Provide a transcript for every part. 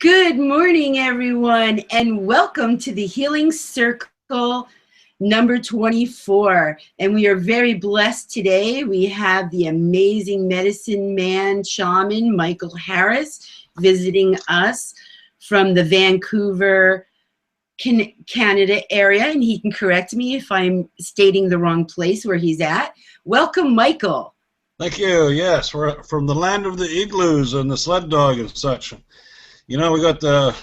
Good morning, everyone, and welcome to the Healing Circle number 24. And we are very blessed today. We have the amazing medicine man, shaman, Michael Harris, visiting us from the Vancouver, Canada area. And he can correct me if I'm stating the wrong place where he's at. Welcome, Michael. Thank you. Yes, we're from the land of the igloos and the sled dog and such. You know, we got the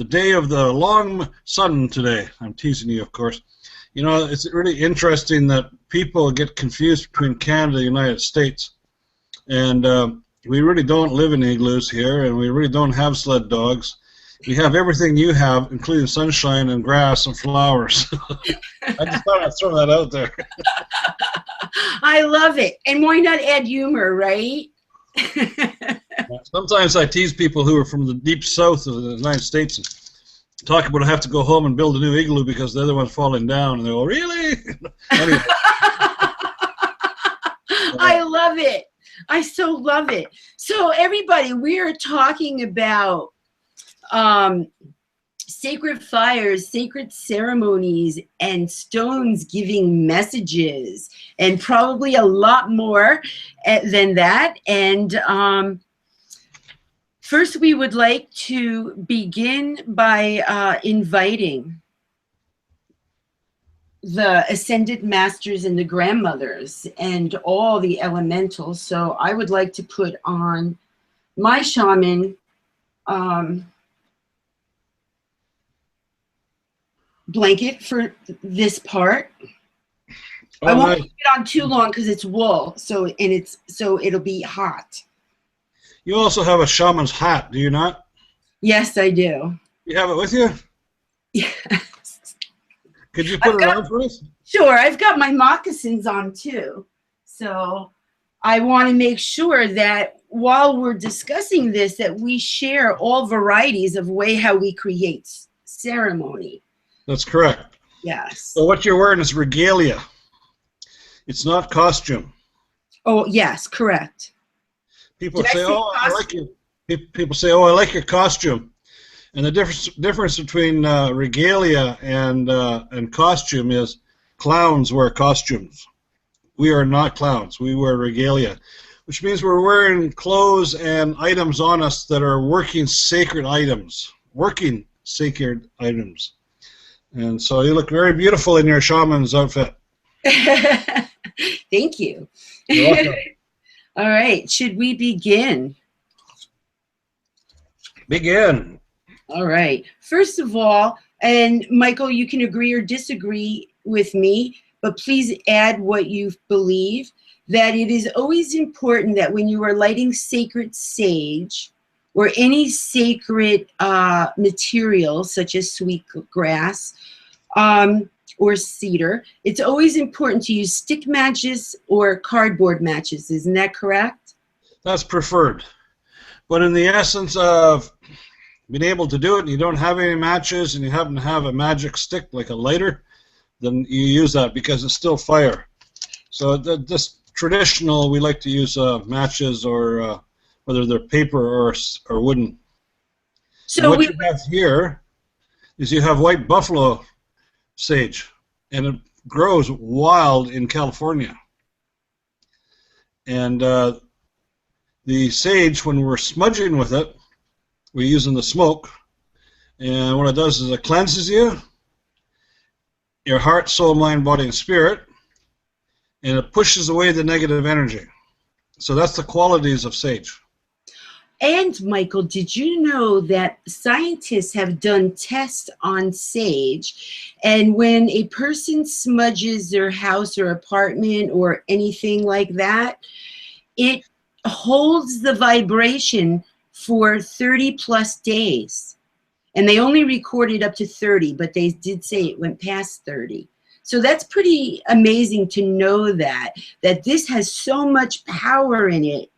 day of the long sun today. I'm teasing you, of course. You know, it's really interesting that people get confused between Canada and the United States. And we really don't live in igloos here, and we really don't have sled dogs. We have everything you have, including sunshine and grass and flowers. I just thought I'd throw that out there. I love it. And why not add humor, right? Sometimes I tease people who are from the deep south of the United States and talk about I have to go home and build a new igloo because the other one's falling down, and they go, really? Anyway. I love it. I so love it. So everybody, we are talking about sacred fires, sacred ceremonies, and stones giving messages, and probably a lot more than that. And first, we would like to begin by inviting the ascended masters and the grandmothers and all the elementals. So I would like to put on my shaman blanket for this part. I won't keep it on too long because it's wool, so it'll be hot. You also have a shaman's hat, do you not? Yes, I do. You have it with you? Yes. Could you put it on for us? Sure, I've got my moccasins on too. So I want to make sure that while we're discussing this, that we share all varieties of how we create ceremony. That's correct. Yes. So what you're wearing is regalia. It's not costume. Oh, yes, correct. People say, "Oh, I like your." People say, "Oh, I like your costume," and the difference between regalia and costume is clowns wear costumes. We are not clowns. We wear regalia, which means we're wearing clothes and items on us that are working sacred items. And so you look very beautiful in your shaman's outfit. Thank you. You're welcome. All right, should we begin? Begin. All right. First of all, and Michael, you can agree or disagree with me, but please add what you believe, that it is always important that when you are lighting sacred sage or any sacred material such as sweetgrass or cedar, it's always important to use stick matches or cardboard matches. Isn't that correct? That's preferred. But in the essence of being able to do it and you don't have any matches and you happen to have a magic stick like a lighter, then you use that because it's still fire. So this traditional, we like to use matches or whether they're paper or wooden. So what you have here is you have white buffalo sage, and it grows wild in California. And the sage, when we're smudging with it, we're using the smoke, and what it does is it cleanses you, your heart, soul, mind, body, and spirit, and it pushes away the negative energy. So that's the qualities of sage. And Michael, did you know that scientists have done tests on sage, and when a person smudges their house or apartment or anything like that, it holds the vibration for 30 plus days. And they only recorded up to 30, but they did say it went past 30. So that's pretty amazing to know that this has so much power in it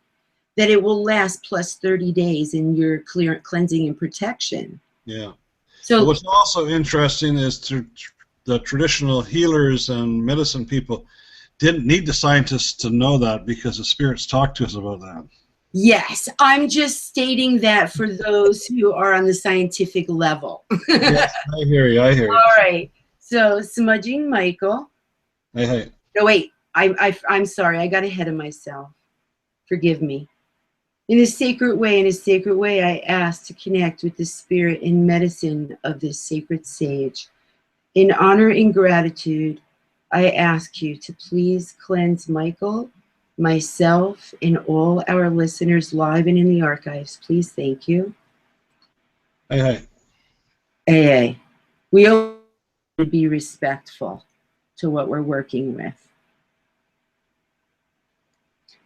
that it will last plus 30 days in your cleansing and protection. Yeah. So what's also interesting is the traditional healers and medicine people didn't need the scientists to know that because the spirits talked to us about that. Yes, I'm just stating that for those who are on the scientific level. Yes, I hear you. I hear you. All right. So smudging Michael. Hey, hey. No, wait. I'm sorry. I got ahead of myself. Forgive me. In a sacred way, I ask to connect with the spirit and medicine of this sacred sage. In honor and gratitude, I ask you to please cleanse Michael, myself, and all our listeners live and in the archives. Please, thank you. Hey, hey. AA. We always be respectful to what we're working with.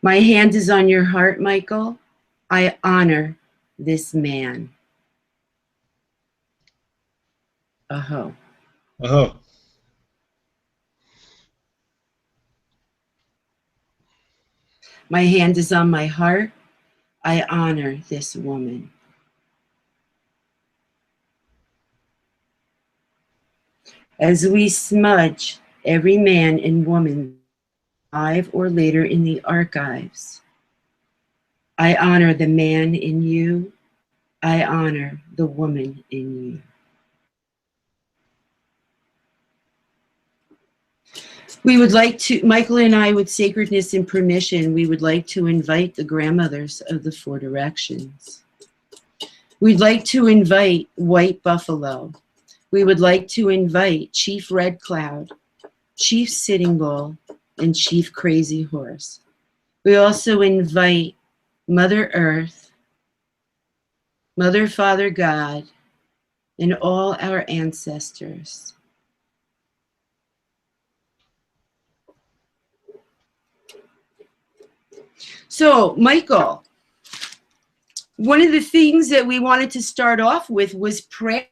My hand is on your heart, Michael. I honor this man. Aho. Oh. My hand is on my heart. I honor this woman. As we smudge every man and woman live or later in the archives, I honor the man in you. I honor the woman in you. We would like to, Michael and I, with sacredness and permission, we would like to invite the grandmothers of the Four Directions. We'd like to invite White Buffalo. We would like to invite Chief Red Cloud, Chief Sitting Bull, and Chief Crazy Horse. We also invite Mother Earth, Mother Father God, and all our ancestors. So, Michael, one of the things that we wanted to start off with was prayer.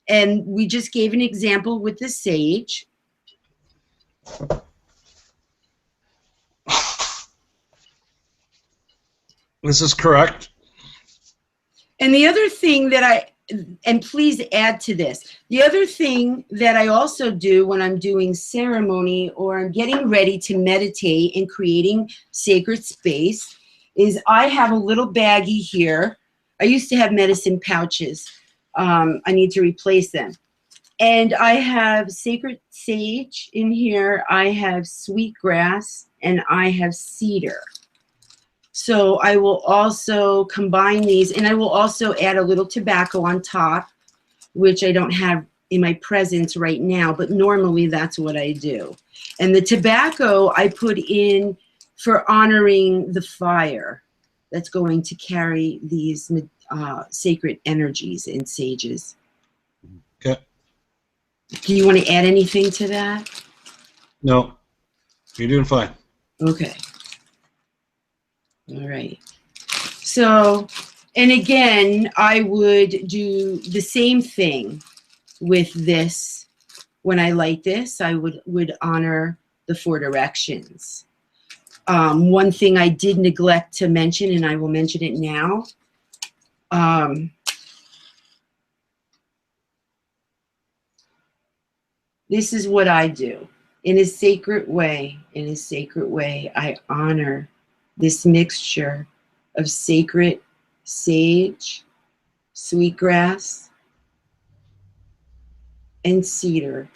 And we just gave an example with the sage. This is correct. And the other thing that and please add to this, the other thing that I also do when I'm doing ceremony or I'm getting ready to meditate and creating sacred space is I have a little baggie here. I used to have medicine pouches. I need to replace them. And I have sacred sage in here. I have sweetgrass and I have cedar. So I will also combine these, and I will also add a little tobacco on top, which I don't have in my presence right now, but normally that's what I do. And the tobacco I put in for honoring the fire that's going to carry these sacred energies and sages. Okay. Do you want to add anything to that? No. You're doing fine. Okay. All right. So, and again, I would do the same thing with this. When I light this, I would honor the Four Directions. One thing I did neglect to mention, and I will mention it now, this is what I do. In a sacred way, I honor this mixture of sacred sage, sweetgrass, and cedar.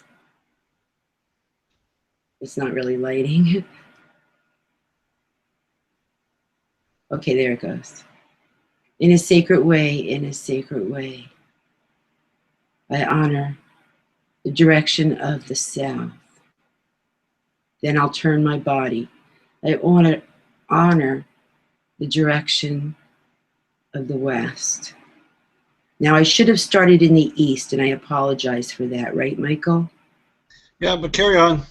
It's not really lighting. Okay, there it goes. In a sacred way, I honor the direction of the south. Then I'll turn my body. I want to honor the direction of the west. Now, I should have started in the east, and I apologize for that, right, Michael? Yeah, but carry on.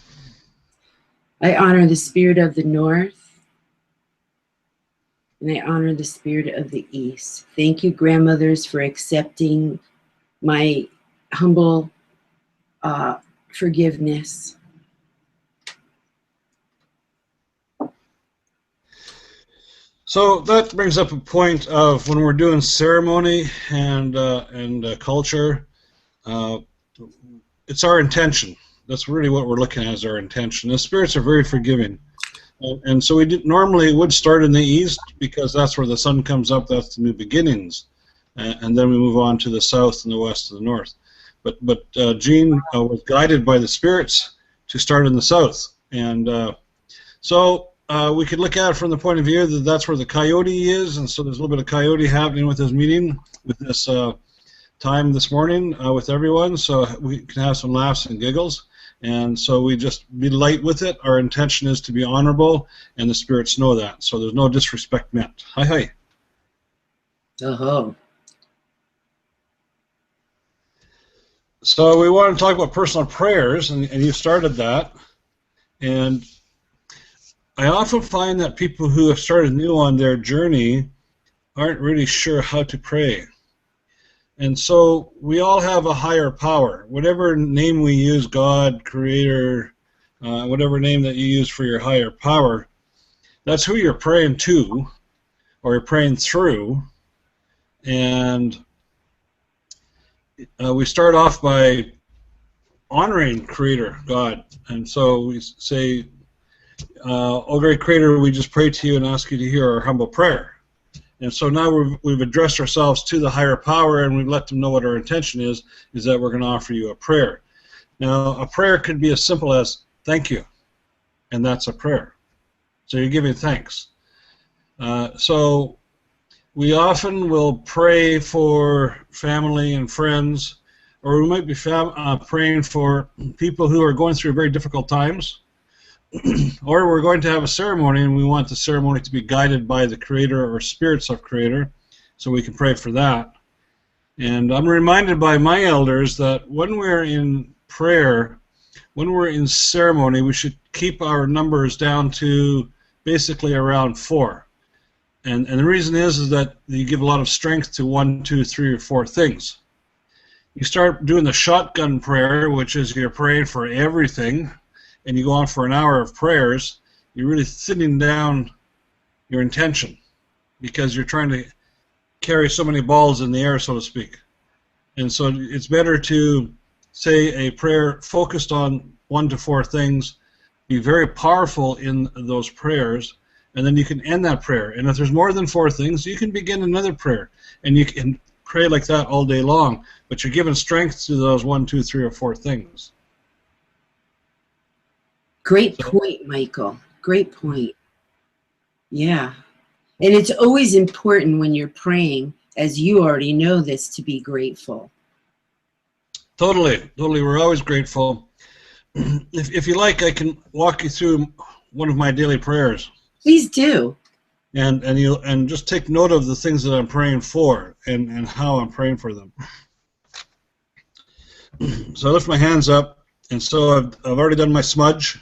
I honor the spirit of the north, and I honor the spirit of the east. Thank you, grandmothers, for accepting my humble forgiveness. So that brings up a point of when we're doing ceremony and culture, it's our intention. That's really what we're looking at, is our intention. The spirits are very forgiving. And so we normally would start in the east because that's where the sun comes up. That's the new beginnings, and then we move on to the south and the west and the north. But Jean was guided by the spirits to start in the south, and so we could look at it from the point of view that that's where the coyote is, and so there's a little bit of coyote happening with this meeting, with this time this morning with everyone, so we can have some laughs and giggles. And so we just be light with it. Our intention is to be honorable, and the spirits know that. So there's no disrespect meant. Hi, hi. Uh-huh. So we want to talk about personal prayers, and you started that. And I often find that people who have started new on their journey aren't really sure how to pray. And so we all have a higher power. Whatever name we use, God, Creator, whatever name that you use for your higher power, that's who you're praying to or you're praying through. And we start off by honoring Creator, God. And so we say, oh, great Creator, we just pray to you and ask you to hear our humble prayer. And so now we've addressed ourselves to the higher power, and we've let them know what our intention is that we're going to offer you a prayer. Now, a prayer could be as simple as, thank you, and that's a prayer. So you're giving thanks. So we often will pray for family and friends, or we might be praying for people who are going through very difficult times. Or we're going to have a ceremony, and we want the ceremony to be guided by the Creator or spirits of Creator, so we can pray for that. And I'm reminded by my elders that when we're in prayer, when we're in ceremony, we should keep our numbers down to basically around 4. And the reason is that you give a lot of strength to 1, 2, 3, or 4 things. You start doing the shotgun prayer, which is you're praying for everything, and you go on for an hour of prayers, you're really thinning down your intention because you're trying to carry so many balls in the air, so to speak. And so it's better to say a prayer focused on 1 to 4 things, be very powerful in those prayers, and then you can end that prayer. And if there's more than 4 things, you can begin another prayer, and you can pray like that all day long, but you're giving strength to those 1, 2, 3, or 4 things. Great point, Michael. Great point. Yeah. And it's always important when you're praying, as you already know this, to be grateful. Totally. We're always grateful. If you like, I can walk you through one of my daily prayers. Please do. And just take note of the things that I'm praying for and how I'm praying for them. So I lift my hands up, and so I've already done my smudge.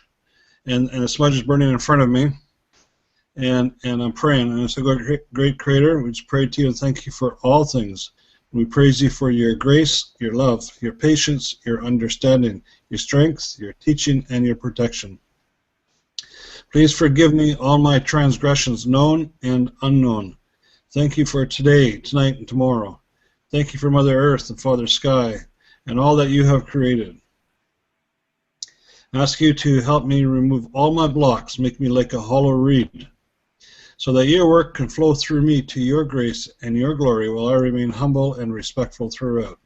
And the smudge is burning in front of me, and I'm praying. And I say, great Creator, we just pray to you and thank you for all things. We praise you for your grace, your love, your patience, your understanding, your strength, your teaching, and your protection. Please forgive me all my transgressions, known and unknown. Thank you for today, tonight, and tomorrow. Thank you for Mother Earth and Father Sky, and all that you have created. I ask you to help me remove all my blocks, make me like a hollow reed, so that your work can flow through me to your grace and your glory while I remain humble and respectful throughout.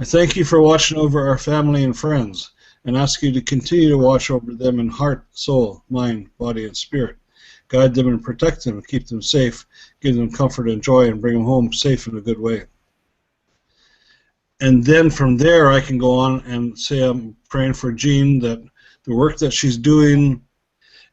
I thank you for watching over our family and friends, and ask you to continue to watch over them in heart, soul, mind, body, and spirit. Guide them and protect them, keep them safe, give them comfort and joy, and bring them home safe in a good way. And then from there I can go on and say I'm praying for Jean, that the work that she's doing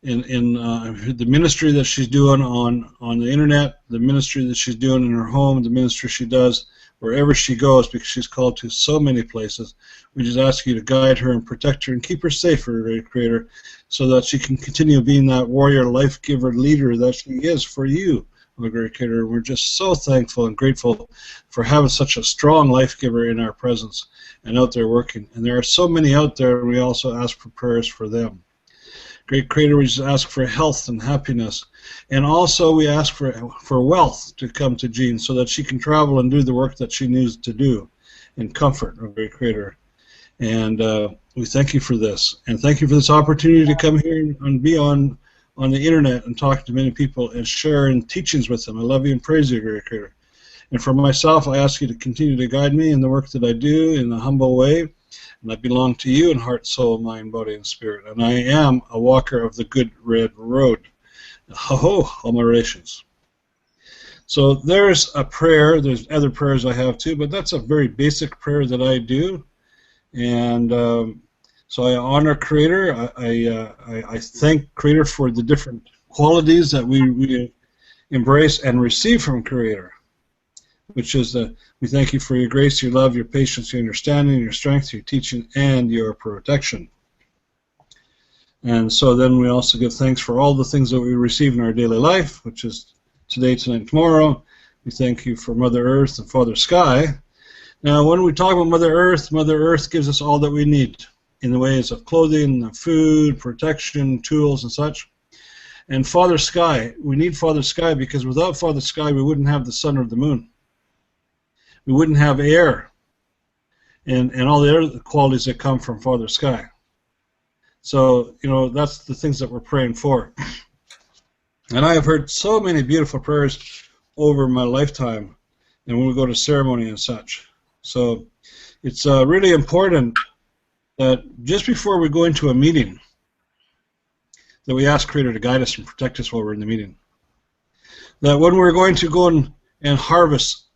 in the ministry that she's doing on the internet, the ministry that she's doing in her home, the ministry she does wherever she goes, because she's called to so many places. We just ask you to guide her and protect her and keep her safe, Great Creator, so that she can continue being that warrior, life-giver, leader that she is for you, Great Creator. We're just so thankful and grateful for having such a strong life giver in our presence and out there working. And there are so many out there, and we also ask for prayers for them. Great Creator, we just ask for health and happiness. And also we ask for wealth to come to Jean so that she can travel and do the work that she needs to do in comfort, Great Creator. And we thank you for this. And thank you for this opportunity to come here and be on on the internet and talking to many people and sharing teachings with them. I love you and praise you, great Creator. And for myself, I ask you to continue to guide me in the work that I do in a humble way. And I belong to you in heart, soul, mind, body, and spirit. And I am a walker of the good red road. Ho-ho, all my relations. So there's a prayer. There's other prayers I have too, but that's a very basic prayer that I do. And so I honor Creator. I thank Creator for the different qualities that we embrace and receive from Creator, which is we thank you for your grace, your love, your patience, your understanding, your strength, your teaching, and your protection. And so then we also give thanks for all the things that we receive in our daily life, which is today, tonight, tomorrow. We thank you for Mother Earth and Father Sky. Now, when we talk about Mother Earth gives us all that we need in the ways of clothing, food, protection, tools, and such. And Father Sky, we need Father Sky because without Father Sky, we wouldn't have the sun or the moon. We wouldn't have air and all the other qualities that come from Father Sky. So, you know, that's the things that we're praying for. And I have heard so many beautiful prayers over my lifetime and when we go to ceremony and such. So it's really important that just before we go into a meeting that we ask Creator to guide us and protect us while we're in the meeting. That when we're going to go and harvest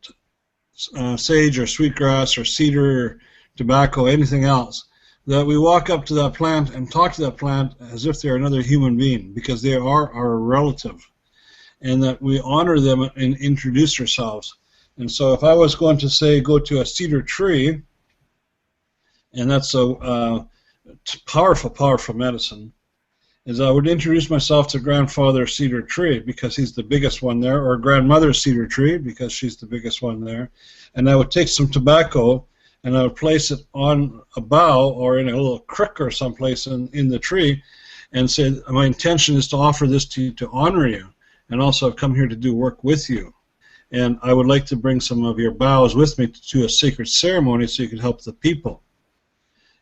sage or sweetgrass or cedar or tobacco, anything else, that we walk up to that plant and talk to that plant as if they're another human being because they are our relative, and that we honor them and introduce ourselves. And so if I was going to say go to a cedar tree, and that's a powerful, powerful medicine, is I would introduce myself to Grandfather Cedar Tree because he's the biggest one there, or Grandmother Cedar Tree because she's the biggest one there, and I would take some tobacco and I would place it on a bough or in a little crick or someplace in the tree and say, my intention is to offer this to you to honor you, and also I've come here to do work with you. And I would like to bring some of your boughs with me to a sacred ceremony so you could help the people.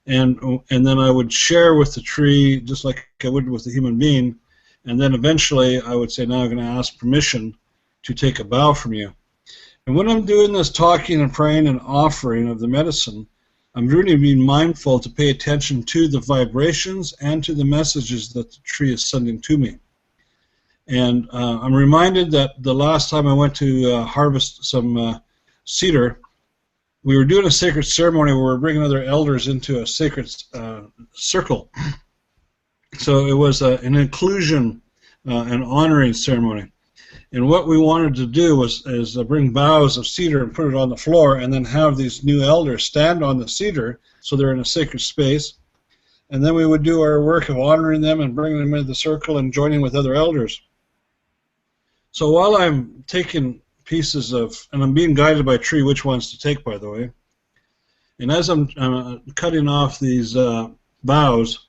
And then I would share with the tree just like I would with a human being, and then eventually I would say, now I'm going to ask permission to take a bough from you. And when I'm doing this talking and praying and offering of the medicine, I'm really being mindful to pay attention to the vibrations and to the messages that the tree is sending to me. And I'm reminded that the last time I went to harvest some cedar, we were doing a sacred ceremony where we were bringing other elders into a sacred circle. So it was an inclusion and honoring ceremony. And what we wanted to do is bring boughs of cedar and put it on the floor and then have these new elders stand on the cedar so they're in a sacred space. And then we would do our work of honoring them and bringing them into the circle and joining with other elders. So while I'm taking pieces of, and I'm being guided by a tree which ones to take, by the way, and as I'm cutting off these boughs,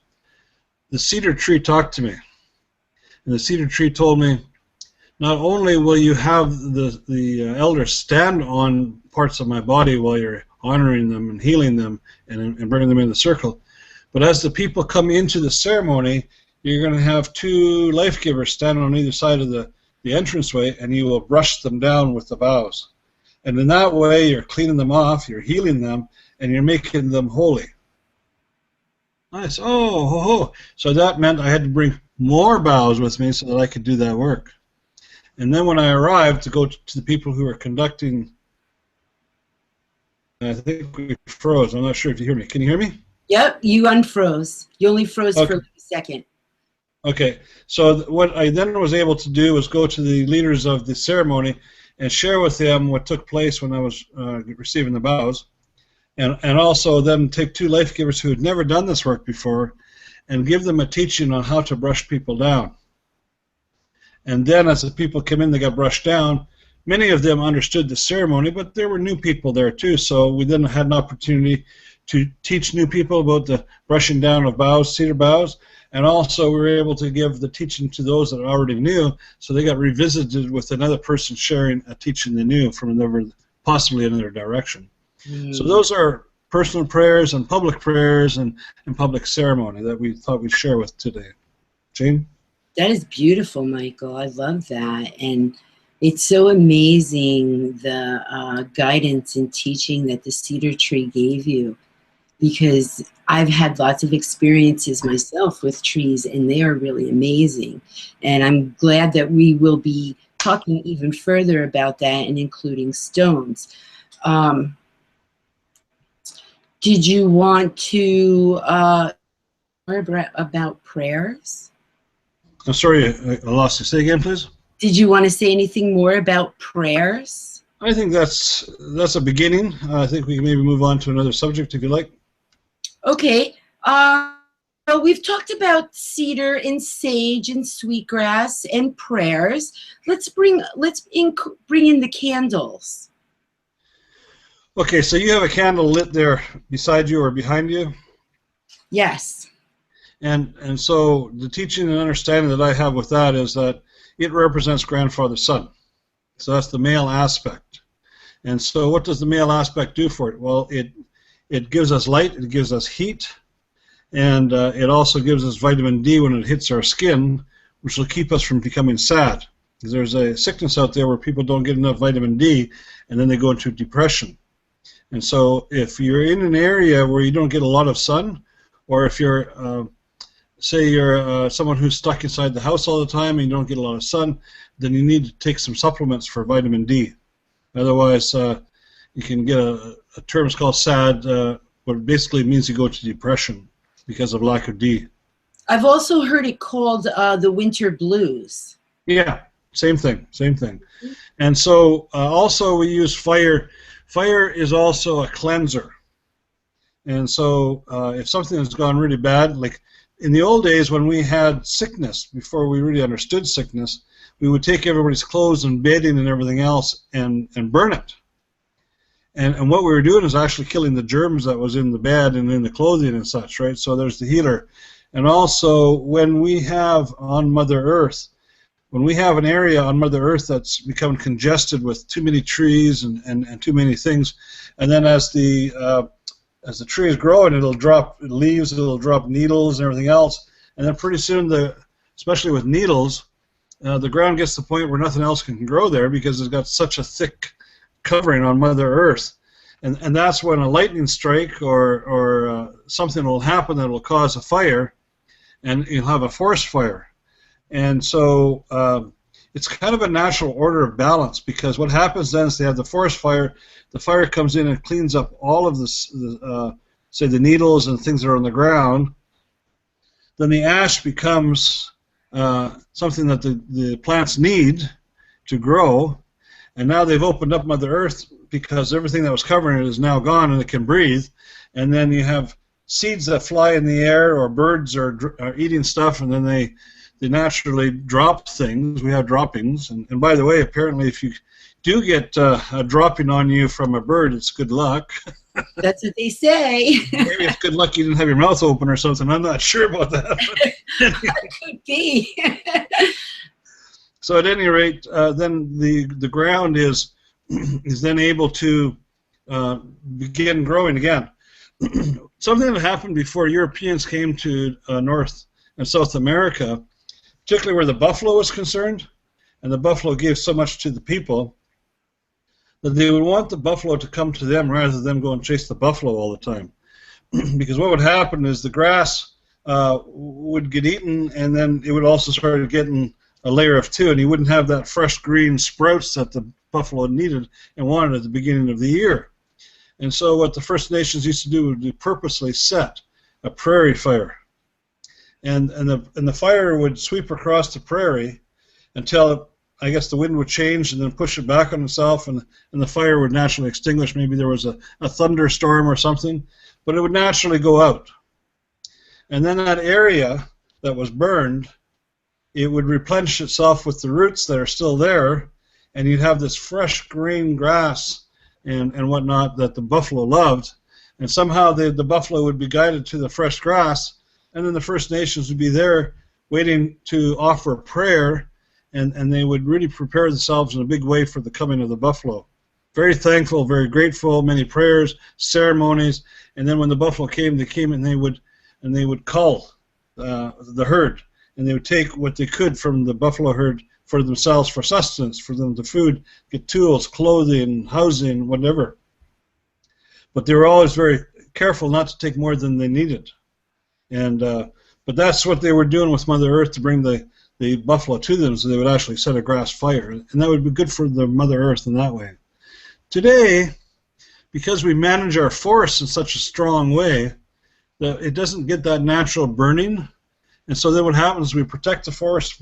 the cedar tree talked to me. And the cedar tree told me, not only will you have the elders stand on parts of my body while you're honoring them and healing them and bringing them in the circle, but as the people come into the ceremony, you're going to have two life givers standing on either side of the entranceway, and you will brush them down with the boughs. And in that way, you're cleaning them off, you're healing them, and you're making them holy. Nice. Oh, ho, ho. So that meant I had to bring more boughs with me so that I could do that work. And then when I arrived to go to the people who were conducting, I think we froze. I'm not sure if you hear me. Can you hear me? Yep, you unfroze. You only froze for a second. Okay, so what I then was able to do was go to the leaders of the ceremony and share with them what took place when I was receiving the boughs, and also then take two life givers who had never done this work before and give them a teaching on how to brush people down. And then as the people came in, they got brushed down. Many of them understood the ceremony, but there were new people there too, so we then had an opportunity to teach new people about the brushing down of boughs, cedar boughs, and also we were able to give the teaching to those that already knew, so they got revisited with another person sharing a teaching they knew from another, possibly another direction. So those are personal prayers and public prayers and public ceremony that we thought we'd share with today. Jane? That is beautiful, Michael. I love that. And it's so amazing the guidance and teaching that the cedar tree gave you, because I've had lots of experiences myself with trees, and they are really amazing. And I'm glad that we will be talking even further about that and including stones. Did you want to more about prayers? I'm sorry, I lost you. Say again, please. Did you want to say anything more about prayers? I think that's a beginning. I think we can maybe move on to another subject if you like. Okay. Well, we've talked about cedar and sage and sweetgrass and prayers. Let's bring in the candles. Okay, so you have a candle lit there beside you or behind you? Yes. And so the teaching and understanding that I have with that is that it represents Grandfather Sun. So that's the male aspect. And so what does the male aspect do for it? Well, it gives us light, it gives us heat, and it also gives us vitamin D when it hits our skin, which will keep us from becoming sad. Because there's a sickness out there where people don't get enough vitamin D, and then they go into depression. And so if you're in an area where you don't get a lot of sun, or if you're, say you're someone who's stuck inside the house all the time and you don't get a lot of sun, then you need to take some supplements for vitamin D. Otherwise, you can get a term called SAD, what basically means you go to depression because of lack of D. I've also heard it called the winter blues. Yeah, same thing, same thing. And so also we use fire. Fire is also a cleanser. And so if something has gone really bad, like in the old days when we had sickness, before we really understood sickness, we would take everybody's clothes and bedding and everything else and burn it. And what we were doing is actually killing the germs that was in the bed and in the clothing and such, right? So there's the healer. And also when we have on Mother Earth, when we have an area on Mother Earth that's become congested with too many trees and too many things, and then as the tree is growing, it'll drop leaves, it'll drop needles and everything else, and then pretty soon, especially with needles, the ground gets to the point where nothing else can grow there because it's got such a thick covering on Mother Earth, and that's when a lightning strike or something will happen that will cause a fire, and you'll have a forest fire. And so it's kind of a natural order of balance, because what happens then is they have the forest fire. The fire comes in and cleans up all of say the needles and things that are on the ground. Then the ash becomes something that the plants need to grow. And now they've opened up Mother Earth because everything that was covering it is now gone and it can breathe. And then you have seeds that fly in the air, or birds are eating stuff, and then they naturally drop things. We have droppings. And by the way, apparently if you do get a dropping on you from a bird, it's good luck. That's what they say. Maybe it's good luck you didn't have your mouth open or something. I'm not sure about that. That could be. So at any rate, then the ground is then able to begin growing again. Something that happened before Europeans came to North and South America, particularly where the buffalo was concerned, and the buffalo gave so much to the people, that they would want the buffalo to come to them rather than go and chase the buffalo all the time. Because what would happen is the grass would get eaten, and then it would also start getting a layer of two, and you wouldn't have that fresh green sprouts that the buffalo needed and wanted at the beginning of the year. And so what the First Nations used to do would purposely set a prairie fire. And the fire would sweep across the prairie until, I guess, the wind would change and then push it back on itself, and the fire would naturally extinguish. Maybe there was a thunderstorm or something, but it would naturally go out. And then that area that was burned, it would replenish itself with the roots that are still there, and you'd have this fresh green grass and whatnot that the buffalo loved. And somehow the buffalo would be guided to the fresh grass, and then the First Nations would be there waiting to offer prayer, and they would really prepare themselves in a big way for the coming of the buffalo. Very thankful, very grateful, many prayers, ceremonies, and then when the buffalo came, they came and they would cull the herd, and they would take what they could from the buffalo herd for themselves, for sustenance, for them to food, get tools, clothing, housing, whatever. But they were always very careful not to take more than they needed. And but that's what they were doing with Mother Earth to bring the buffalo to them, so they would actually set a grass fire. And that would be good for the Mother Earth in that way. Today, because we manage our forests in such a strong way, that it doesn't get that natural burning. And so then what happens is we protect the forest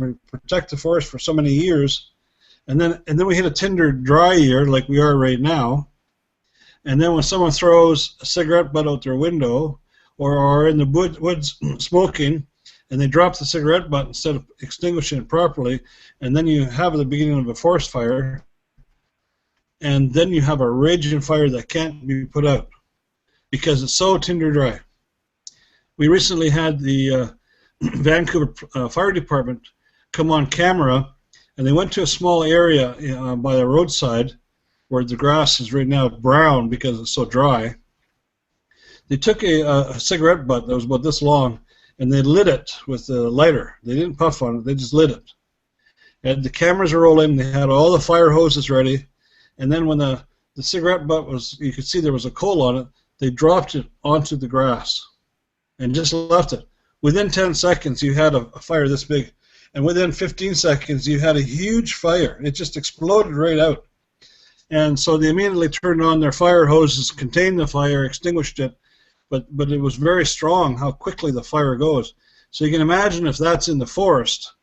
for so many years, and then we hit a tinder dry year like we are right now. And then when someone throws a cigarette butt out their window, or are in the woods smoking, and they drop the cigarette butt instead of extinguishing it properly, and then you have the beginning of a forest fire, and then you have a raging fire that can't be put out because it's so tinder dry. We recently had the Vancouver Fire Department come on camera, and they went to a small area by the roadside where the grass is right now brown because it's so dry. They took a cigarette butt that was about this long, and they lit it with a lighter. They didn't puff on it, they just lit it. And the cameras were rolling, they had all the fire hoses ready, and then when the cigarette butt was, you could see there was a coal on it, they dropped it onto the grass and just left it. Within 10 seconds, you had a fire this big, and within 15 seconds, you had a huge fire. It just exploded right out. And so they immediately turned on their fire hoses, contained the fire, extinguished it, but it was very strong how quickly the fire goes. So you can imagine if that's in the forest,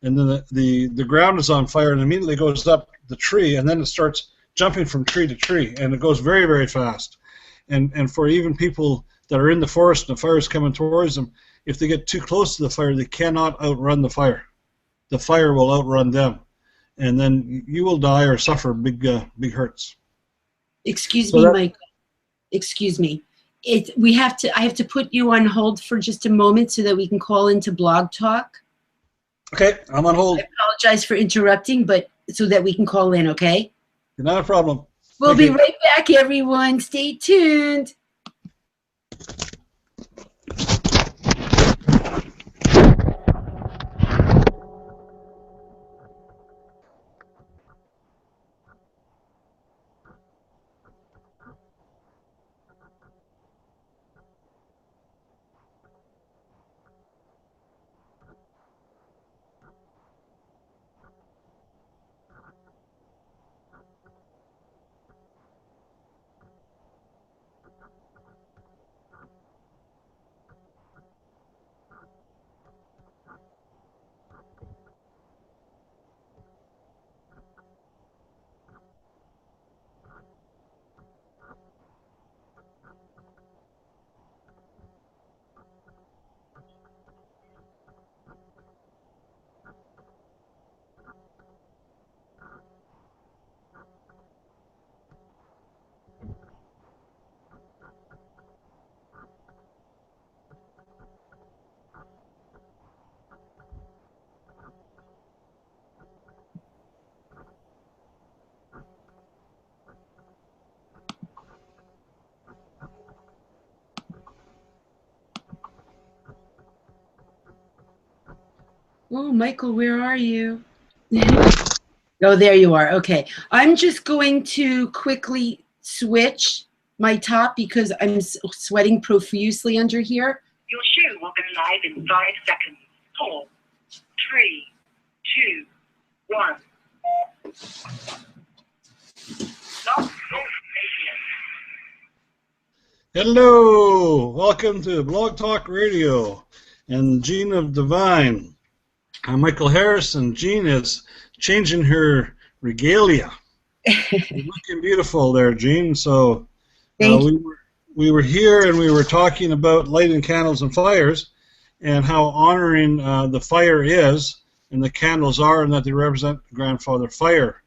and then the ground is on fire and immediately goes up the tree, and then it starts jumping from tree to tree, and it goes very, very fast. And for even people that are in the forest and the fire is coming towards them, if they get too close to the fire, they cannot outrun the fire. The fire will outrun them, and then you will die or suffer big hurts. Excuse me, Michael. Excuse me. I have to put you on hold for just a moment so that we can call into Blog Talk. Okay, I'm on hold. I apologize for interrupting, but so that we can call in, okay? Not a problem. We'll be right back, everyone. Stay tuned. Oh, Michael, where are you? Oh, there you are. Okay. I'm just going to quickly switch my top because I'm sweating profusely under here. Your show will go live in 5 seconds. 4, 3, 2, 1. Blog Talk Radio. Hello, welcome to Blog Talk Radio and Jean of Divine. I'm Michael Harris, and Jean is changing her regalia. You're looking beautiful there, Jean. So we were here and we were talking about lighting candles and fires and how honoring the fire is and the candles are, and that they represent Grandfather Fire.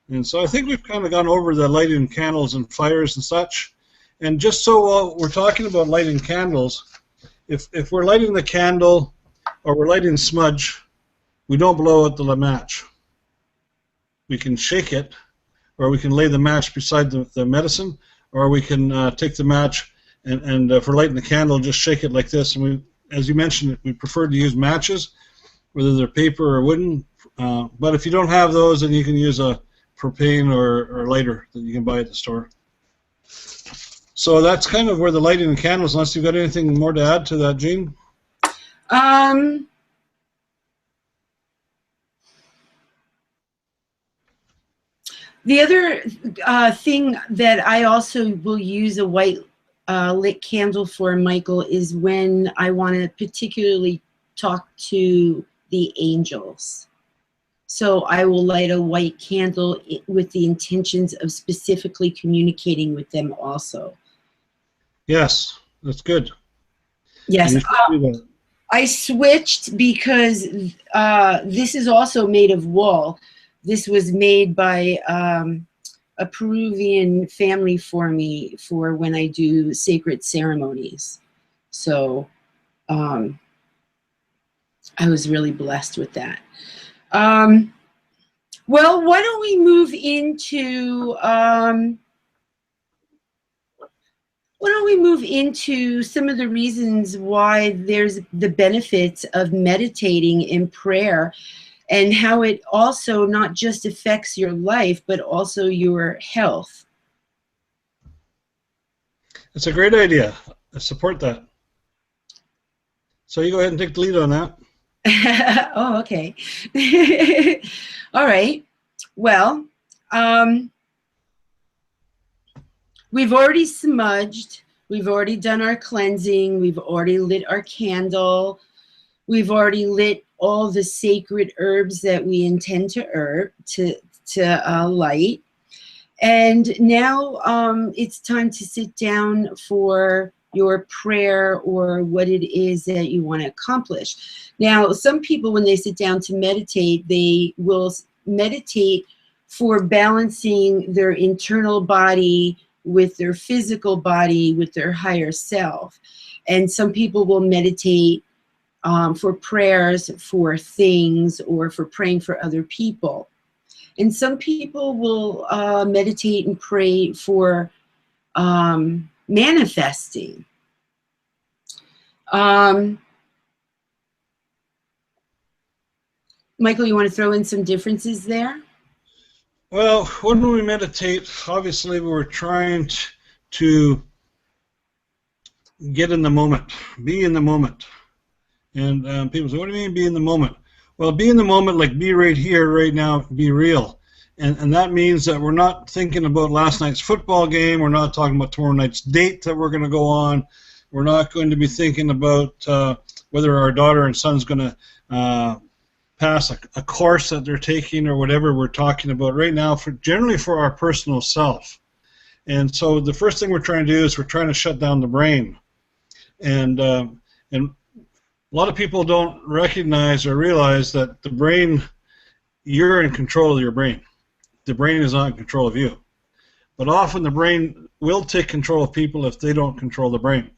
And so I think we've kind of gone over the lighting candles and fires and such. And just so while we're talking about lighting candles, if we're lighting the candle or we're lighting smudge, we don't blow out the match. We can shake it, or we can lay the match beside the medicine, or we can take the match and for lighting the candle, just shake it like this. And we, as you mentioned, we prefer to use matches. whether they're paper or wooden. But if you don't have those, then you can use a propane or lighter that you can buy at the store. So that's kind of where the lighting and candles, unless you've got anything more to add to that, Jean? The other thing that I also will use a white lit candle for, Michael, is when I want to particularly talk to the angels. So I will light a white candle with the intentions of specifically communicating with them also. Yes, that's good. Yes. I switched because this is also made of wool. This was made by a Peruvian family for me for when I do sacred ceremonies. So I was really blessed with that. Well, why don't we move into some of the reasons why there's the benefits of meditating in prayer, and how it also not just affects your life, but also your health. It's a great idea. I support that. So you go ahead and take the lead on that. Oh, okay. All right. Well, we've already smudged. We've already done our cleansing. We've already lit our candle. We've already lit all the sacred herbs that we intend to light. And now it's time to sit down for your prayer or what it is that you want to accomplish. Now, some people, when they sit down to meditate, they will meditate for balancing their internal body with their physical body, with their higher self. And some people will meditate for prayers for things or for praying for other people. And some people will meditate and pray for manifesting. Michael, you want to throw in some differences there? Well, when we meditate, obviously we're trying to get in the moment, be in the moment. And people say, what do you mean be in the moment? Well, be in the moment, like be right here, right now, be real. And that means that we're not thinking about last night's football game. We're not talking about tomorrow night's date that we're going to go on. We're not going to be thinking about whether our daughter and son's going to pass a course that they're taking or whatever we're talking about right now, generally for our personal self. And so the first thing we're trying to do is we're trying to shut down the brain. And a lot of people don't recognize or realize that the brain, you're in control of your brain. The brain is not in control of you. But often the brain will take control of people if they don't control the brain.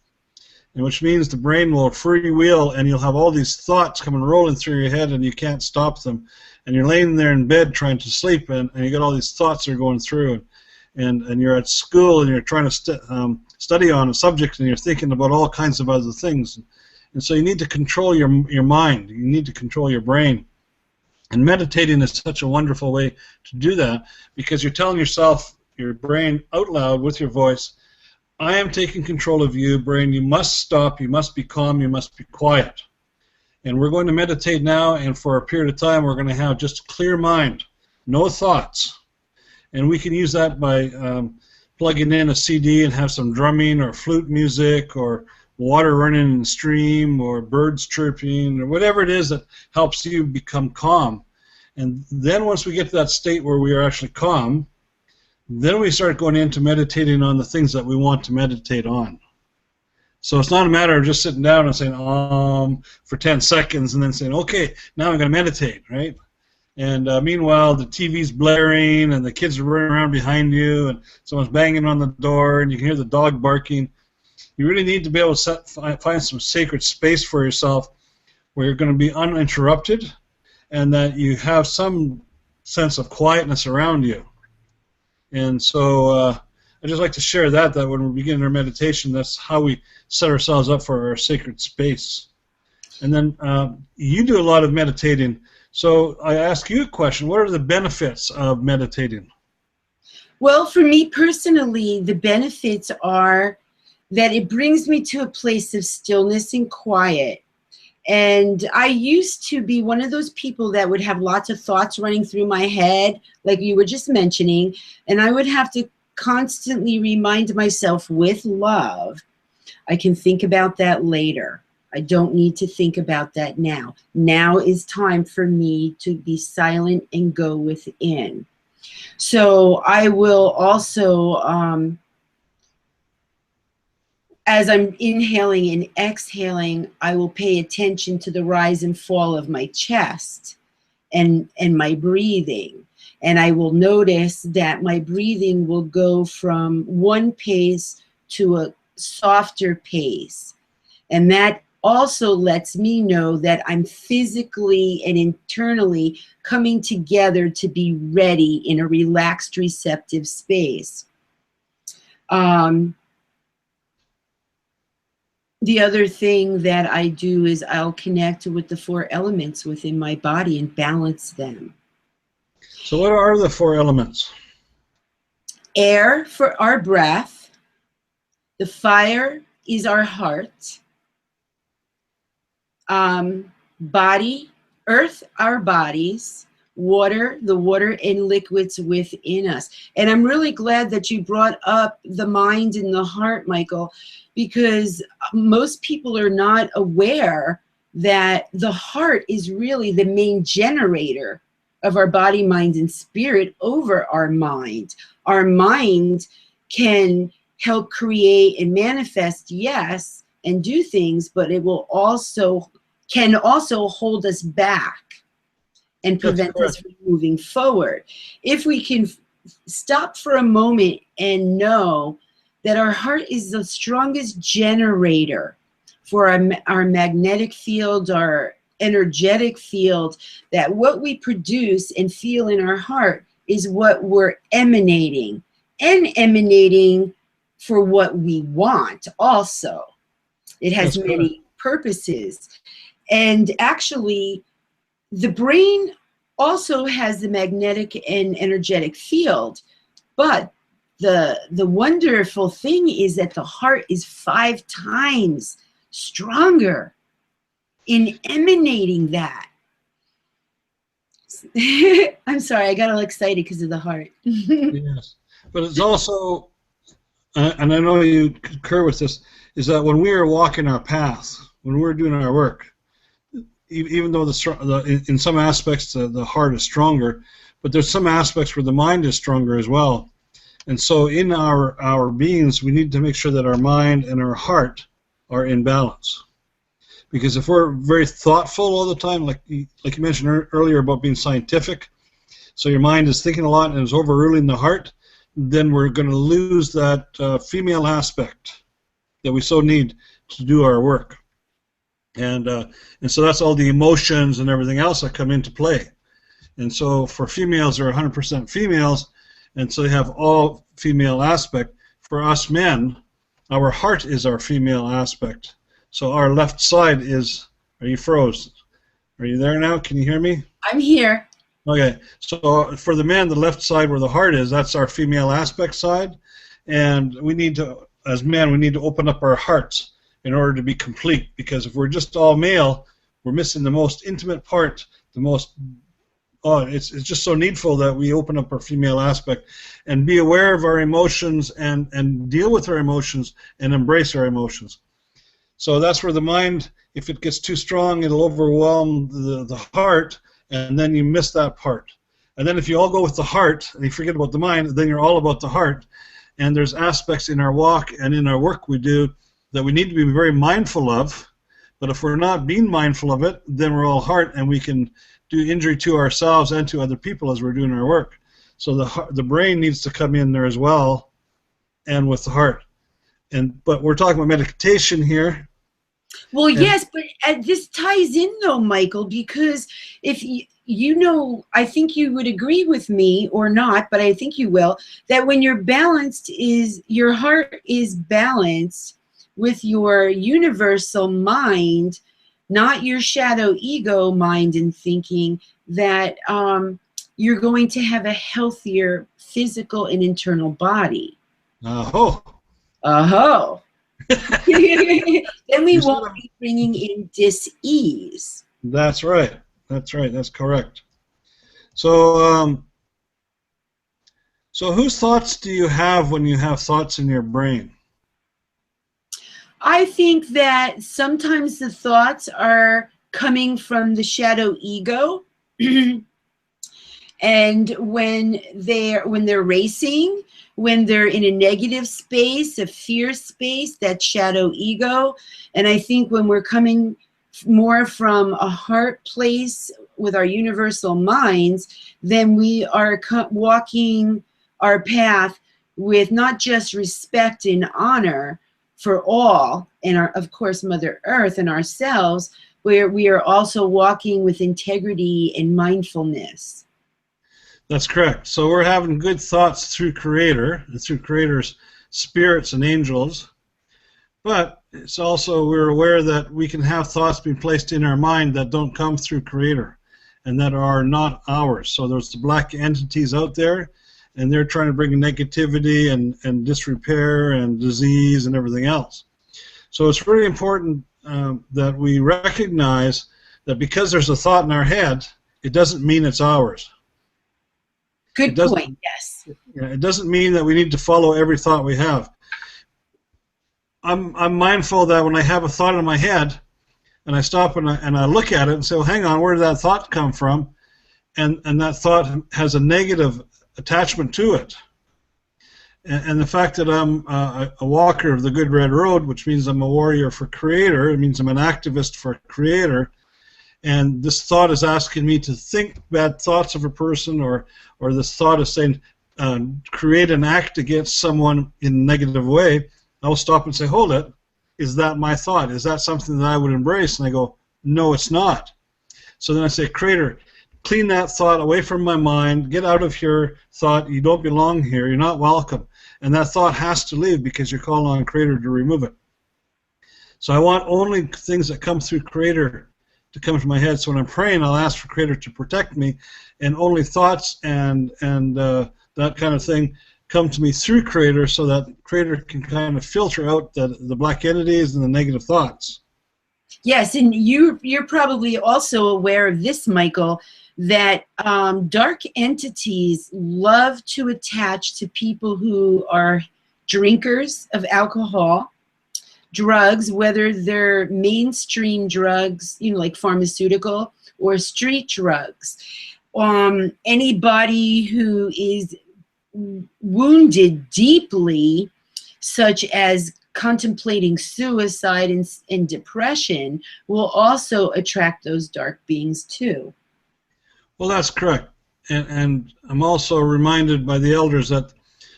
And which means the brain will freewheel, and you'll have all these thoughts coming rolling through your head, and you can't stop them. And you're laying there in bed trying to sleep, and you got all these thoughts that are going through. And you're at school, and you're trying to study on a subject, and you're thinking about all kinds of other things. And so you need to control your mind. You need to control your brain. And meditating is such a wonderful way to do that, because you're telling yourself, your brain, out loud with your voice, I am taking control of you, brain. You must stop. You must be calm. You must be quiet. And we're going to meditate now, and for a period of time we're going to have just a clear mind, no thoughts. And we can use that by plugging in a CD and have some drumming or flute music or water running in the stream or birds chirping or whatever it is that helps you become calm. And then once we get to that state where we are actually calm, then we start going into meditating on the things that we want to meditate on. So it's not a matter of just sitting down and saying for 10 seconds and then saying, okay, now I'm going to meditate, right? And meanwhile, the TV's blaring and the kids are running around behind you and someone's banging on the door and you can hear the dog barking. You really need to be able to find some sacred space for yourself where you're going to be uninterrupted and that you have some sense of quietness around you. And so I'd just like to share that when we begin our meditation, that's how we set ourselves up for our sacred space. And then you do a lot of meditating. So I ask you a question. What are the benefits of meditating? Well, for me personally, the benefits are that it brings me to a place of stillness and quiet. And I used to be one of those people that would have lots of thoughts running through my head, like you were just mentioning, and I would have to constantly remind myself with love, I can think about that later. I don't need to think about that now. Now is time for me to be silent and go within. So I will also, as I'm inhaling and exhaling, I will pay attention to the rise and fall of my chest and my breathing. And I will notice that my breathing will go from one pace to a softer pace. And that also lets me know that I'm physically and internally coming together to be ready in a relaxed, receptive space. The other thing that I do is I'll connect with the 4 elements within my body and balance them. So what are the 4 elements? Air for our breath. The fire is our heart. Body, earth, our bodies. Water, the water and liquids within us. And I'm really glad that you brought up the mind and the heart, Michael, because most people are not aware that the heart is really the main generator of our body, mind, and spirit over our mind. Our mind can help create and manifest, yes, and do things, but it will also can also hold us back and prevent us from moving forward. If we can stop for a moment and know that our heart is the strongest generator for our magnetic field, our energetic field, that what we produce and feel in our heart is what we're emanating, and emanating for what we want also. It has many purposes. And actually, the brain also has the magnetic and energetic field, but the wonderful thing is that the heart is 5 times stronger in emanating that. I'm sorry, I got all excited because of the heart. Yes, but it's also, and I know you concur with this, is that when we are walking our path, when we're doing our work, even though in some aspects the heart is stronger, but there's some aspects where the mind is stronger as well. And so in our beings, we need to make sure that our mind and our heart are in balance. Because if we're very thoughtful all the time, like you mentioned earlier about being scientific, so your mind is thinking a lot and is overruling the heart, then we're going to lose that female aspect that we so need to do our work. And so that's all the emotions and everything else that come into play. And so for females, they're 100% females, and so they have all female aspect. For us men, our heart is our female aspect. So our left side is, are you froze? Are you there now? Can you hear me? I'm here. Okay, so for the men, the left side where the heart is, that's our female aspect side. And we need to, as men, we need to open up our hearts in order to be complete, because if we're just all male, we're missing the most intimate part, the most, it's just so needful that we open up our female aspect and be aware of our emotions and deal with our emotions and embrace our emotions. So that's where the mind, if it gets too strong, it'll overwhelm the heart, and then you miss that part. And then if you all go with the heart and you forget about the mind, then you're all about the heart. And there's aspects in our walk and in our work we do that we need to be very mindful of, but if we're not being mindful of it, then we're all heart, and we can do injury to ourselves and to other people as we're doing our work. So the brain needs to come in there as well, and with the heart. But we're talking about meditation here. Well, yes, but this ties in though, Michael, because if you know, I think you would agree with me or not, but I think you will, that when you're balanced, your heart is balanced with your universal mind, not your shadow ego mind and thinking, that you're going to have a healthier physical and internal body. Oh. Oh. Then we You won't said be bringing in dis-ease. That's right. That's right. That's correct. So, so whose thoughts do you have when you have thoughts in your brain? I think that sometimes the thoughts are coming from the shadow ego. And when they're racing, when they're in a negative space, a fear space, that shadow ego. And I think when we're coming more from a heart place with our universal minds, then we are walking our path with not just respect and honor for all, and of course Mother Earth and ourselves, where we are also walking with integrity and mindfulness. That's correct. So we're having good thoughts through Creator, and through Creator's spirits and angels. But it's also, we're aware that we can have thoughts being placed in our mind that don't come through Creator and that are not ours. So there's the black entities out there, and they're trying to bring negativity and disrepair and disease and everything else. So it's really important that we recognize that because there's a thought in our head, it doesn't mean it's ours. Good point, yes. It doesn't mean that we need to follow every thought we have. I'm mindful that when I have a thought in my head, and I stop and I look at it and say, well, hang on, where did that thought come from? And that thought has a negative attachment to it. And the fact that I'm a walker of the Good Red Road, which means I'm a warrior for Creator, it means I'm an activist for Creator, and this thought is asking me to think bad thoughts of a person, or this thought is saying create an act against someone in a negative way, I'll stop and say, hold it, is that my thought? Is that something that I would embrace? And I go, no, it's not. So then I say, Creator, clean that thought away from my mind, get out of your thought, you don't belong here, you're not welcome. And that thought has to leave because you're calling on Creator to remove it. So I want only things that come through Creator to come to my head. So when I'm praying, I'll ask for Creator to protect me, and only thoughts and that kind of thing come to me through Creator, so that Creator can kind of filter out the black entities and the negative thoughts. Yes, and you're probably also aware of this, Michael, that dark entities love to attach to people who are drinkers of alcohol, drugs, whether they're mainstream drugs, like pharmaceutical, or street drugs. Anybody who is wounded deeply, such as contemplating suicide and depression, will also attract those dark beings too. Well, that's correct. And I'm also reminded by the elders that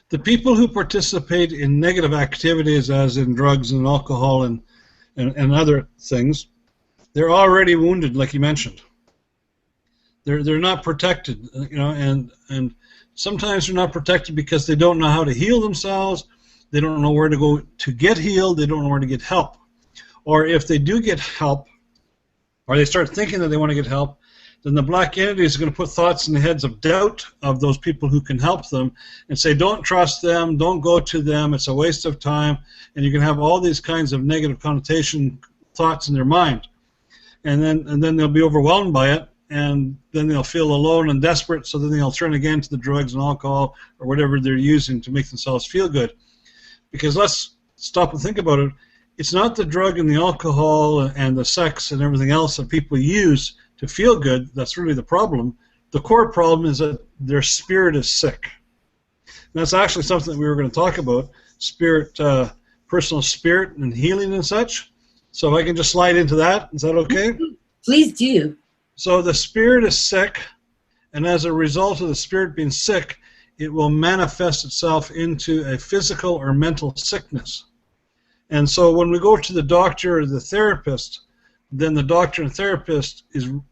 the people who participate in negative activities, as in drugs and alcohol and other things, they're already wounded, like you mentioned. They're not protected, and sometimes they're not protected because they don't know how to heal themselves. They don't know where to go to get healed. They don't know where to get help. Or if they do get help, or they start thinking that they want to get help, then the black entity is going to put thoughts in the heads of doubt of those people who can help them and say, don't trust them, don't go to them, it's a waste of time, and you can have all these kinds of negative connotation thoughts in their mind. And then they'll be overwhelmed by it, and then they'll feel alone and desperate, so then they'll turn again to the drugs and alcohol or whatever they're using to make themselves feel good. Because let's stop and think about it. It's not the drug and the alcohol and the sex and everything else that people use to feel good that's really the problem. The core problem is that their spirit is sick. And that's actually something that we were going to talk about, spirit, personal spirit and healing and such. So if I can just slide into that, is that okay? Please do. So the spirit is sick, and as a result of the spirit being sick, it will manifest itself into a physical or mental sickness. And so when we go to the doctor or the therapist, then the doctor and therapist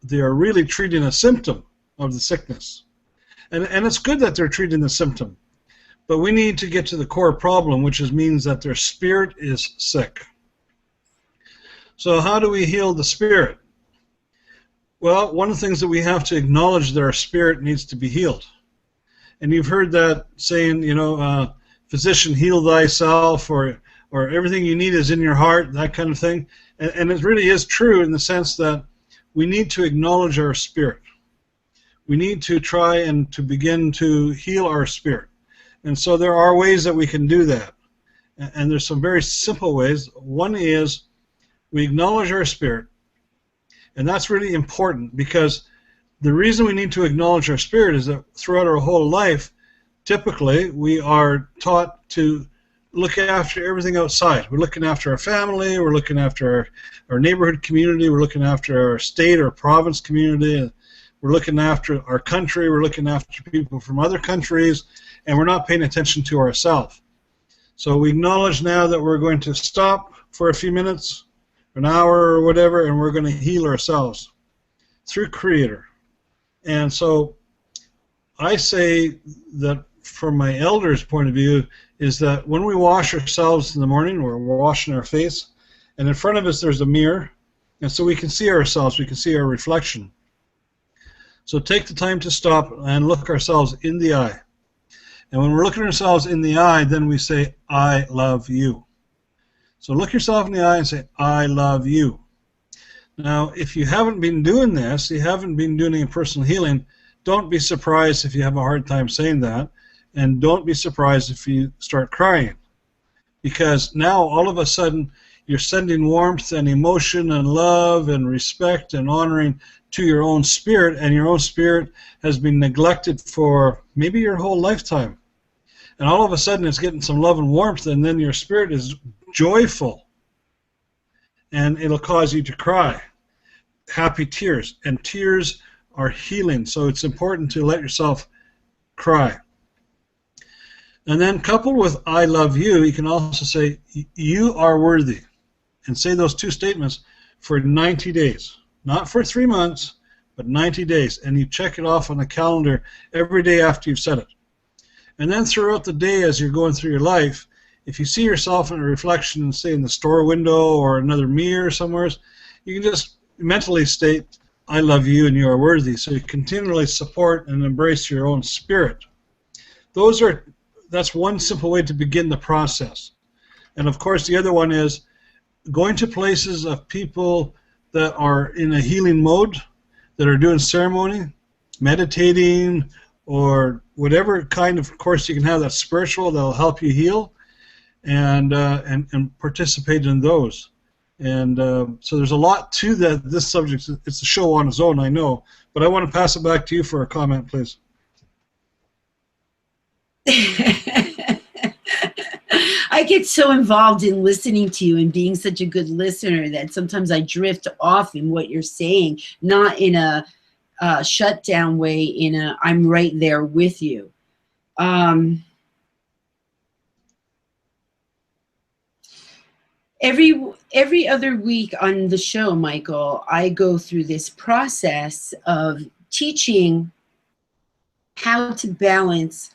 they are really treating a symptom of the sickness. And it's good that they're treating the symptom, but we need to get to the core problem, which means that their spirit is sick. So how do we heal the spirit? Well, one of the things that we have to acknowledge that our spirit needs to be healed. And you've heard that saying, physician, heal thyself, or everything you need is in your heart, that kind of thing. And it really is true in the sense that we need to acknowledge our spirit. We need to try and to begin to heal our spirit. And so there are ways that we can do that. And there's some very simple ways. One is we acknowledge our spirit. And that's really important, because the reason we need to acknowledge our spirit is that throughout our whole life, typically we are taught to look after everything outside. We're looking after our family, we're looking after our neighborhood community, we're looking after our state or province community, we're looking after our country, we're looking after people from other countries, and we're not paying attention to ourselves. So we acknowledge now that we're going to stop for a few minutes, an hour or whatever, and we're going to heal ourselves through Creator. And so I say that from my elders' point of view is that when we wash ourselves in the morning, we're washing our face, and in front of us there's a mirror, and so we can see ourselves, we can see our reflection. So take the time to stop and look ourselves in the eye. And when we're looking ourselves in the eye, then we say, I love you. So look yourself in the eye and say, I love you. Now, if you haven't been doing this, you haven't been doing any personal healing, don't be surprised if you have a hard time saying that, and don't be surprised if you start crying. Because now, all of a sudden, you're sending warmth and emotion and love and respect and honoring to your own spirit, and your own spirit has been neglected for maybe your whole lifetime. And all of a sudden, it's getting some love and warmth, and then your spirit is joyful. And it'll cause you to cry. Happy tears. And tears are healing, so it's important to let yourself cry. And then coupled with I love you, you can also say you are worthy. And say those two statements for 90 days. Not for 3 months, but 90 days. And you check it off on the calendar every day after you've said it. And then throughout the day as you're going through your life, if you see yourself in a reflection, say in the store window or another mirror somewhere, you can just mentally state, I love you and you are worthy. So you continually support and embrace your own spirit. That's one simple way to begin the process. And of course the other one is going to places of people that are in a healing mode, that are doing ceremony, meditating, or whatever kind of course you can have that's spiritual that'll help you heal, and participate in those. And so there's a lot to this subject. It's a show on its own, I know, but I want to pass it back to you for a comment, please. I get so involved in listening to you and being such a good listener that sometimes I drift off in what you're saying, not in a shutdown way, in a I'm right there with you. Every other week on the show, Michael, I go through this process of teaching how to balance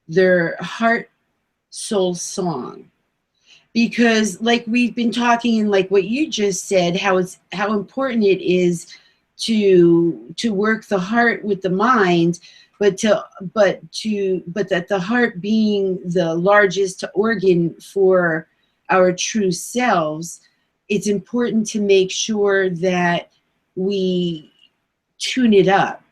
their heart soul song, because like we've been talking, and like what you just said, how important it is to work the heart with the mind, but that the heart being the largest organ for our true selves, it's important to make sure that we tune it up.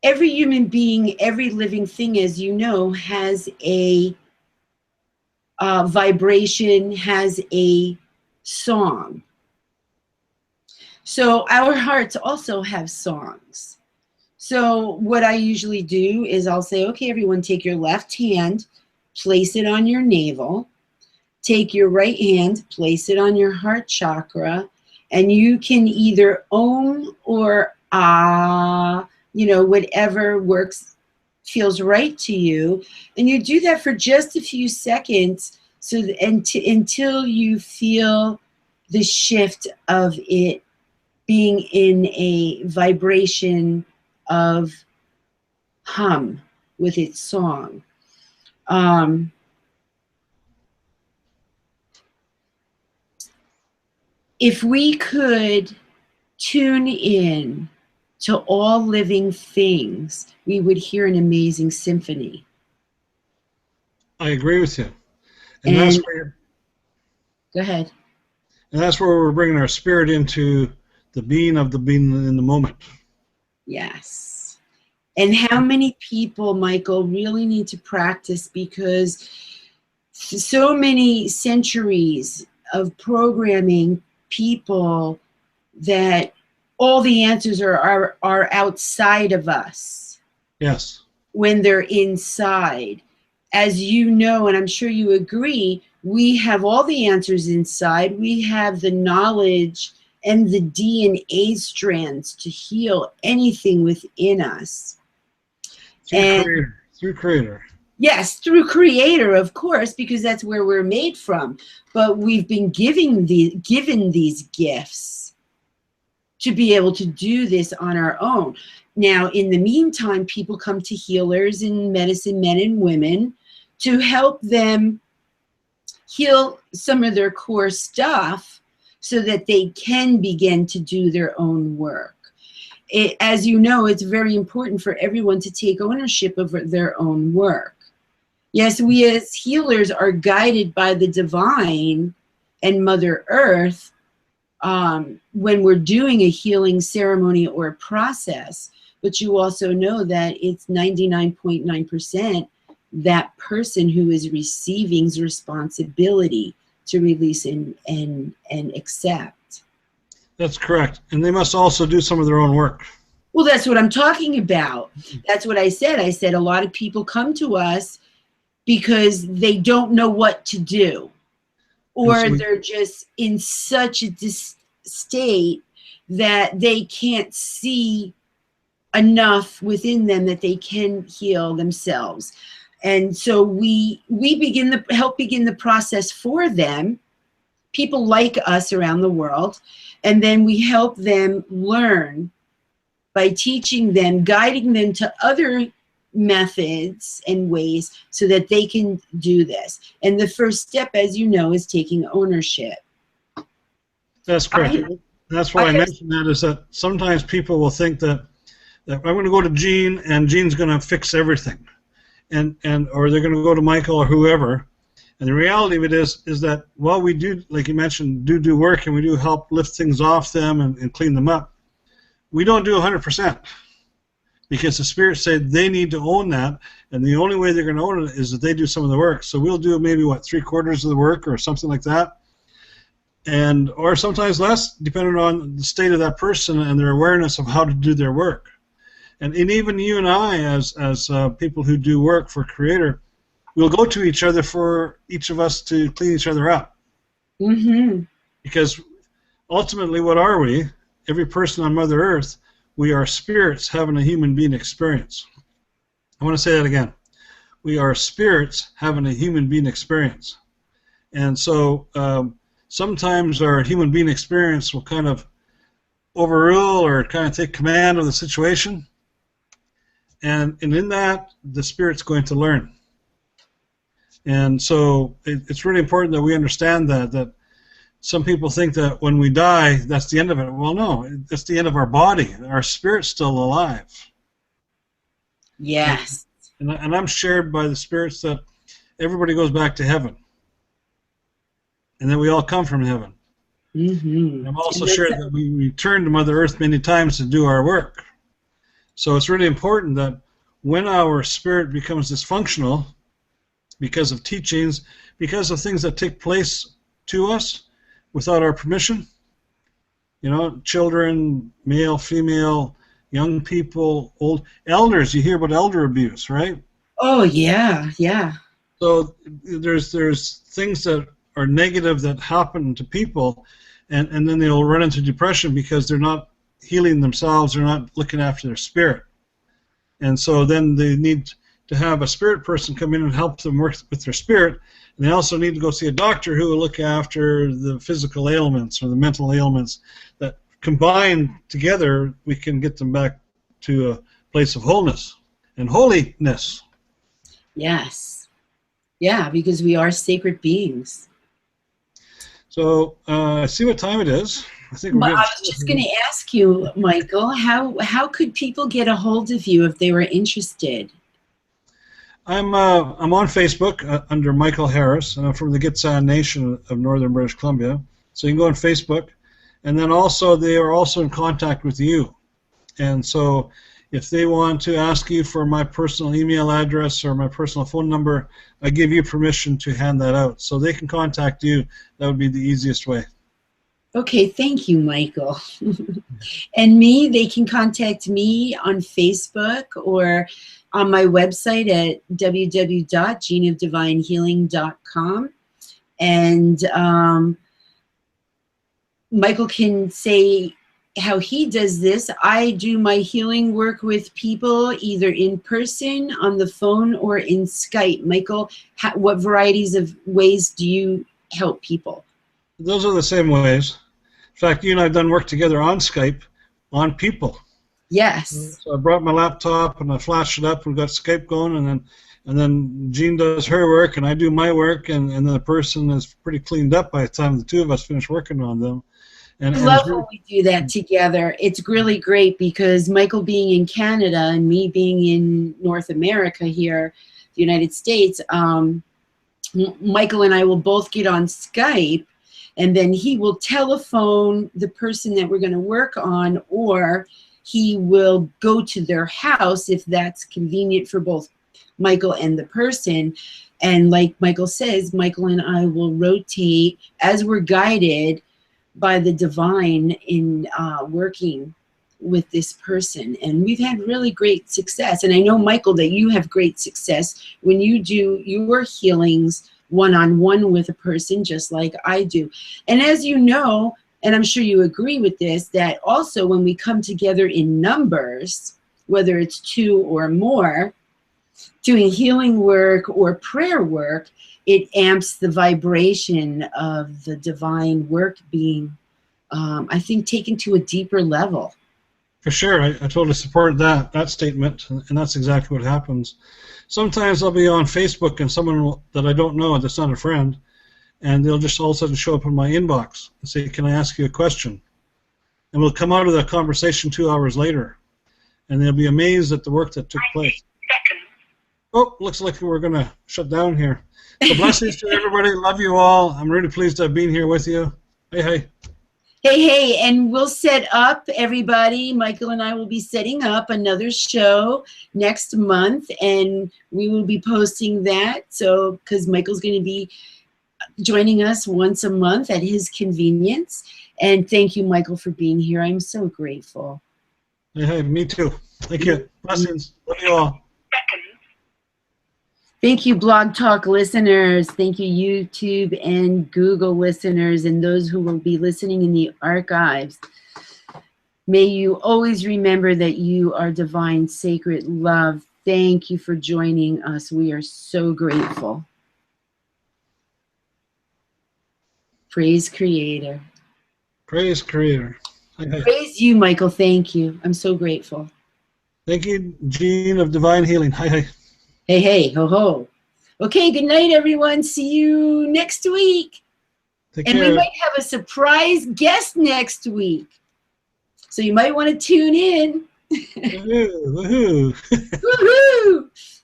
Every human being, every living thing, as you know, has a vibration, has a song. So our hearts also have songs. So what I usually do is I'll say, okay, everyone, take your left hand, place it on your navel. Take your right hand, place it on your heart chakra, and you can either om or ah, whatever works, feels right to you. And you do that for just a few seconds until you feel the shift of it being in a vibration of hum with its song. if we could tune in to all living things, we would hear an amazing symphony. I agree with you. And that's where, go ahead. and that's where we're bringing our spirit into the being of the being in the moment. Yes. And how many people, Michael, really need to practice, because so many centuries of programming people that all the answers are outside of us. Yes. When they're inside. As you know, and I'm sure you agree, we have all the answers inside. We have the knowledge and the DNA strands to heal anything within us. Through Creator. Yes, through Creator, of course, because that's where we're made from. But we've been given these gifts to be able to do this on our own. Now, in the meantime, people come to healers and medicine men and women to help them heal some of their core stuff so that they can begin to do their own work. As you know, it's very important for everyone to take ownership of their own work. Yes, we as healers are guided by the divine and Mother Earth when we're doing a healing ceremony or a process, but you also know that it's 99.9% that person who is receiving's responsibility to release and accept. That's correct. And they must also do some of their own work. Well, that's what I'm talking about. That's what I said. I said a lot of people come to us because they don't know what to do, or they're just in such a state that they can't see enough within them that they can heal themselves. And so we help begin the process for them, people like us around the world, and then we help them learn by teaching them, guiding them to other methods and ways so that they can do this. And the first step, as you know, is taking ownership. That's correct. That's why I mentioned that, is that sometimes people will think that I'm going to go to Gene and Gene's going to fix everything, or they're going to go to Michael or whoever. And the reality of it is that while we do, like you mentioned, do work, and we do help lift things off them and clean them up, we don't do 100%, because the Spirit said they need to own that, and the only way they're going to own it is that they do some of the work. So we'll do maybe, 3/4 of the work or something like that, or sometimes less, depending on the state of that person and their awareness of how to do their work. And even you and I, as people who do work for Creator, we'll go to each other for each of us to clean each other up. Mm-hmm. Because ultimately, what are we? Every person on Mother Earth, we are spirits having a human being experience. I want to say that again. We are spirits having a human being experience. And so sometimes our human being experience will kind of overrule or kind of take command of the situation. And in that, the Spirit's going to learn. And so it's really important that we understand that some people think that when we die, that's the end of it. Well, no, that's the end of our body. Our spirit's still alive. Yes. And I'm shared by the spirits that everybody goes back to heaven. And then we all come from heaven. Mm-hmm. I'm also shared that we return to Mother Earth many times to do our work. So it's really important that when our spirit becomes dysfunctional because of teachings, because of things that take place to us without our permission, children, male, female, young people, old elders, you hear about elder abuse, right? Oh, yeah, yeah. So there's things that are negative that happen to people, and then they'll run into depression because they're not healing themselves, they're not looking after their spirit. And so then they need to have a spirit person come in and help them work with their spirit. And they also need to go see a doctor who will look after the physical ailments or the mental ailments that combined together, we can get them back to a place of wholeness and holiness. Yes. Yeah, because we are sacred beings. So I see what time it is. I think we're I getting. was just going to ask you, Michael, how could people get a hold of you if they were interested? I'm on Facebook under Michael Harris, and I'm from the Gitxsan Nation of Northern British Columbia. So you can go on Facebook, and then also they are also in contact with you. And so if they want to ask you for my personal email address or my personal phone number, I give you permission to hand that out. So they can contact you. That would be the easiest way. Okay, thank you, Michael. And me, they can contact me on Facebook or on my website at www.geneofdivinehealing.com. And Michael can say how he does this. I do my healing work with people either in person, on the phone, or in Skype. Michael, what varieties of ways do you help people? Those are the same ways. In fact, you and I have done work together on Skype on people. Yes. So I brought my laptop and I flashed it up and got Skype going, and then Jean does her work and I do my work, and then the person is pretty cleaned up by the time the two of us finish working on them. I love when we do that together. It's really great because Michael being in Canada and me being in North America here, the United States, Michael and I will both get on Skype, and then he will telephone the person that we're going to work on, or he will go to their house if that's convenient for both Michael and the person. And like Michael says, Michael and I will rotate as we're guided by the divine in working with this person. And we've had really great success. And I know, Michael, that you have great success when you do your healings one-on-one with a person, just like I do. And as you know, and I'm sure you agree with this, that also when we come together in numbers, whether it's 2 or more, doing healing work or prayer work, it amps the vibration of the divine work being, I think, taken to a deeper level. For sure, I totally support that statement, and that's exactly what happens. Sometimes I'll be on Facebook and someone that I don't know, that's not a friend, and they'll just all of a sudden show up in my inbox and say, "Can I ask you a question?" And we'll come out of the conversation 2 hours later, and they'll be amazed at the work that took place. Oh, looks like we're going to shut down here. So blessings to everybody. Love you all. I'm really pleased to have been here with you. Hey, hey. Hey, and we'll set up, everybody. Michael and I will be setting up another show next month, and we will be posting that. So, because Michael's going to be joining us once a month at his convenience. And thank you, Michael, for being here. I'm so grateful. Hey, me too. Thank you. Blessings. Love you all. Thank you, Blog Talk listeners. Thank you, YouTube and Google listeners, and those who will be listening in the archives. May you always remember that you are divine, sacred love. Thank you for joining us. We are so grateful. Praise Creator. Praise Creator. Hi. Praise you, Michael. Thank you. I'm so grateful. Thank you, Jean of Divine Healing. Hi. Hey, hey, ho, ho. Okay, good night, everyone. See you next week. Take and care. We might have a surprise guest next week. So you might want to tune in. Woohoo,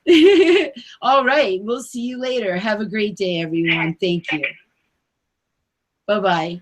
Woohoo! All right, we'll see you later. Have a great day, everyone. Thank you. Bye-bye.